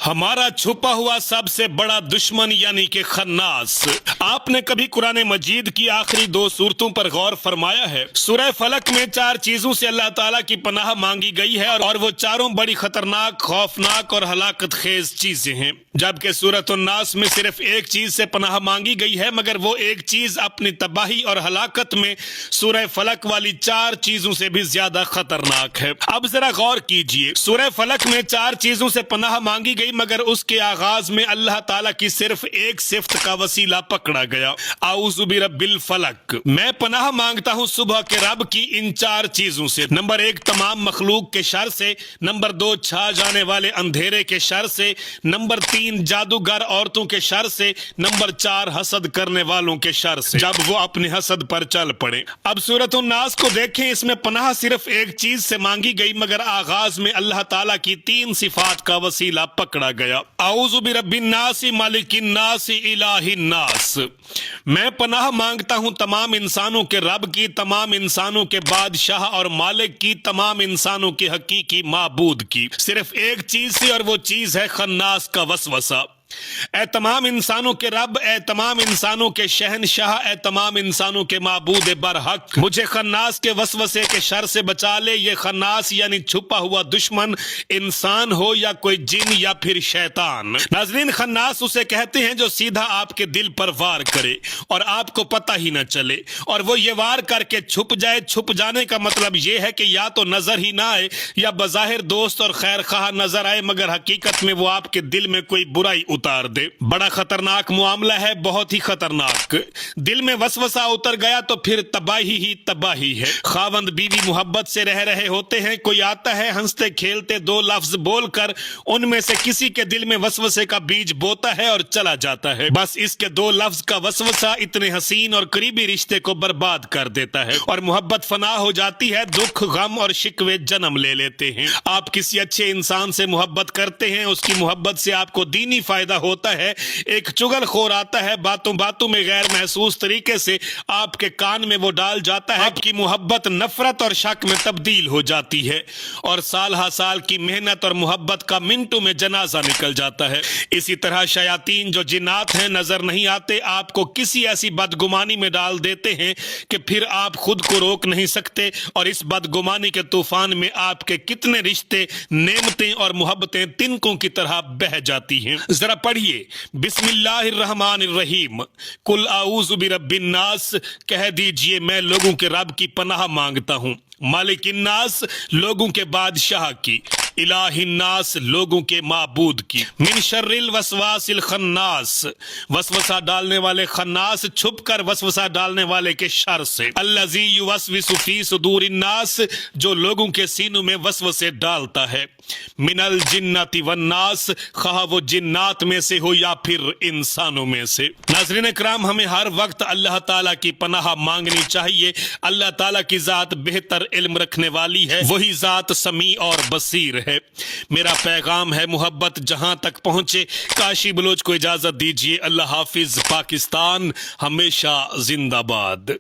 हमारा छुपा हुआ सबसे बड़ा दुश्मन यानी कि खन्नास। आपने कभी कुरान मजीद की आखिरी 2 सूरतों पर गौर फरमाया है? सूरह फलक में 4 चीजों से अल्लाह ताला की पनाह मांगी गई है और वो चारों बड़ी खतरनाक, खौफनाक और हलाकत खेज चीजें हैं, जबकि सूरत नास में सिर्फ एक चीज से पनाह मांगी गई है, मगर वो एक चीज अपनी तबाही और हलाकत में सूरह फलक वाली 4 चीजों से भी ज्यादा खतरनाक है। अब जरा गौर कीजिए, सूरह फलक में 4 चीजों से पनाह मांगी गई, मगर उसके आगाज में अल्लाह ताला की सिर्फ एक सिफ्त का वसीला पकड़ा गया, आऊज़ु बिरब्बिल फलक। मैं पनाह मांगता हूँ सुबह के रब की इन 4 चीजों से। नंबर 1 तमाम मखलूक के शर से, नंबर 2 छा जाने वाले अंधेरे के शर से, नंबर 3 जादूगर औरतों के शर से, नंबर 4 हसद करने वालों के शर से, जब वो अपने हसद पर चल पड़े। अब सूरत नास को देखें, इसमें पनाह सिर्फ एक चीज से मांगी गई, मगर आगाज में अल्लाह ताला की 3 सिफात का वसीला पकड़ा गया, आऊज़ु बिरब्बिन नास मालिकिन नास इलाहिन नास। मैं पनाह मांगता हूं तमाम इंसानों के रब की, तमाम इंसानों के बादशाह और मालिक की, तमाम इंसानों के हकीकी माबूद की, सिर्फ एक चीज से, और वो चीज है खन्नास का वसवसा। ए तमाम इंसानों के रब, ए तमाम इंसानों के शहनशाह, ए तमाम इंसानों के माबूद बरहक, मुझे खन्नास के वसवसे के शर से बचा ले। ये खन्नास यानी छुपा हुआ दुश्मन इंसान हो या कोई जिन या फिर शैतान। नाज़रीन, खन्नास उसे कहते हैं जो सीधा आपके दिल पर वार करे और आपको पता ही न चले, और वो ये वार करके छुप जाए। छुप जाने का मतलब ये है कि या तो नजर ही ना आए, या बज़ाहिर दोस्त और खैर खाह नजर आए, मगर हकीकत में वो आपके दिल में कोई बुराई उतार दे। बड़ा खतरनाक मामला है, बहुत ही खतरनाक। दिल में वसवसा उतर गया तो फिर तबाही ही तबाही है। खावंद बीवी मोहब्बत से रह रहे होते हैं, कोई आता है हंसते खेलते 2 लफ्ज बोलकर उनमें से किसी के दिल में वसवसे का बीज बोता है और चला जाता है। बस इसके 2 लफ्ज का वसवसा इतने हसीन और करीबी रिश्ते को बर्बाद कर देता है और मोहब्बत फना हो जाती है। दुख, गम और शिकवे जन्म ले लेते हैं। आप किसी अच्छे इंसान से मोहब्बत करते हैं, उसकी मोहब्बत से आपको दीनी फायदा होता है। एक चुगलखोर आता है, बातों बातों में गैर महसूस तरीके से आपके कान में वो डाल जाता है, आपकी मोहब्बत नफरत और शक में तब्दील हो जाती है और साल हा साल की मेहनत और मोहब्बत का मिनटों में जनाजा निकल जाता है। इसी तरह शयातीन जो जिन्नात हैं, नजर नहीं आते, आपको किसी ऐसी बदगुमानी में डाल देते हैं कि फिर आप खुद को रोक नहीं सकते, और इस बदगुमानी के तूफान में आपके कितने रिश्ते, नेमतें और मोहब्बतें तिनकों की तरह बह जाती हैं। जरा पढ़िए, बिस्मिल्लाहिर्रहमानिर्रहीम, कुल आऊज़ु बिरब्बिन नास, कह दीजिए मैं लोगों के रब की पनाह मांगता हूँ, मालिकिन नास लोगों के बादशाह की, इलाहिन नास लोगों के माबूद की, मिन शर्रिल वसवासिल खन्नास वसवसा डालने वाले खन्नास, छुप कर वसवसा डालने वाले के शर से, अल्लज़ी युवस्विसु फी सुदूरिन नास जो लोगों के सीनों में वसवसे डालता है, मिनल जिन्नति वन्नास खा वो जिन्नात में से हो या फिर इंसानों में से। नाज़रीन इकराम, हमें हर वक्त अल्लाह ताला की पनाह मांगनी चाहिए। अल्लाह ताला की जात बेहतर इल्म रखने वाली है, वही जात समी और बसीर है। मेरा पैगाम है मोहब्बत जहां तक पहुंचे। काशी बलोच को इजाजत दीजिए। अल्लाह हाफिज। पाकिस्तान हमेशा जिंदाबाद।